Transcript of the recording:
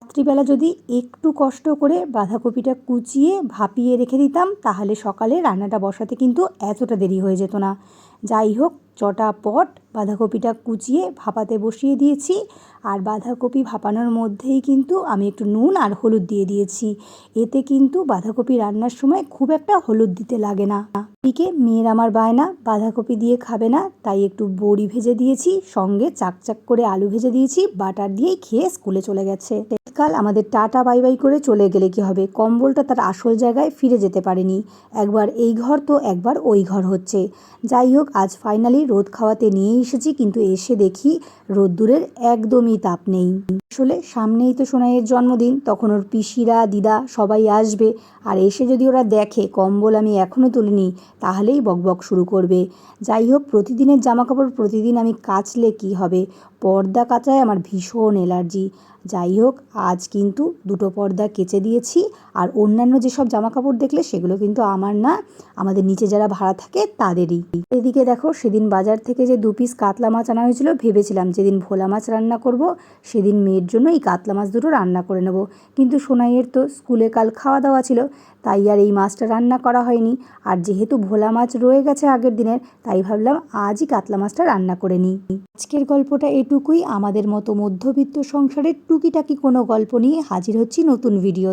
রাত্রিবেলা যদি একটু কষ্ট করে বাঁধাকপিটা কুচিয়ে ভাপিয়ে রেখে দিতাম তাহলে সকালে রান্নাটা বসাতে কিন্তু এতটা দেরি হয়ে যেত না। যাই হোক, চটাপট বাঁধাকপিটা কুচিয়ে ভাপাতে বসিয়ে দিয়েছি। আর বাঁধাকপি ভাপানোর মধ্যেই কিন্তু আমি একটু নুন আর হলুদ দিয়ে দিয়েছি। এতে কিন্তু বাঁধাকপি রান্নার সময় খুব একটা হলুদ দিতে লাগে না। এদিকে মেয়ের আমার বায়না বাঁধাকপি দিয়ে খাবে না, তাই একটু বড়ি ভেজে দিয়েছি, সঙ্গে চাকচাক করে আলু ভেজে দিয়েছি। বাটার দিয়েই খেয়ে স্কুলে চলে গেছে। কাল আমাদের টাটা বাই বাই করে চলে গেলে কি হবে, কম্বলটা তার আসল জায়গায় ফিরে যেতে পারেনি। একবার এই ঘর তো একবার ওই ঘর হচ্ছে। যাই হোক, আজ ফাইনালি রোদ খাওয়াতে নিয়ে এসেছি, কিন্তু এসে দেখি রোদ্দুরের একদমই তাপ নেই। আসলে সামনেই তো সোনাইয়ের জন্মদিন, তখন ওর পিসিরা দিদা সবাই আসবে। আর এসে যদি ওরা দেখে কম্বল আমি এখনও তুলিনি, তাহলেই বকবক শুরু করবে। যাই হোক, প্রতিদিনের জামাকাপড় প্রতিদিন আমি কাচলে কি হবে, পর্দা কাচায় আমার ভীষণ এলার্জি। যাই হোক, আজ কিন্তু দুটো পর্দা কেচে দিয়েছি। আর অন্যান্য যেসব জামাকাপড় দেখলে সেগুলো কিন্তু আমার না, আমাদের নিচে যারা ভাড়া থাকে তাদেরই। এদিকে দেখো, সেদিন বাজার থেকে যে 2 পিস কাতলা মাছ আনা হয়েছিল, ভেবেছিলাম যেদিন ভোলা মাছ রান্না করব সেদিন মেয়ের জন্য এই কাতলা মাছ দুটো রান্না করে নেব। কিন্তু সোনাইয়ের তো স্কুলে কাল খাওয়া দাওয়া ছিল, তাই আর এই মাছটা রান্না করা হয়নি। আর যেহেতু ভোলা মাছ রয়ে গেছে আগের দিনের, তাই ভাবলাম আজই কাতলা মাছটা রান্না করে নিই। আজকের গল্পটা এটুকুই। আমাদের মতো মধ্যবিত্ত সংসারের টুকিটাকি কোনো গল্প নিয়ে হাজির হচ্ছি নতুন ভিডিও।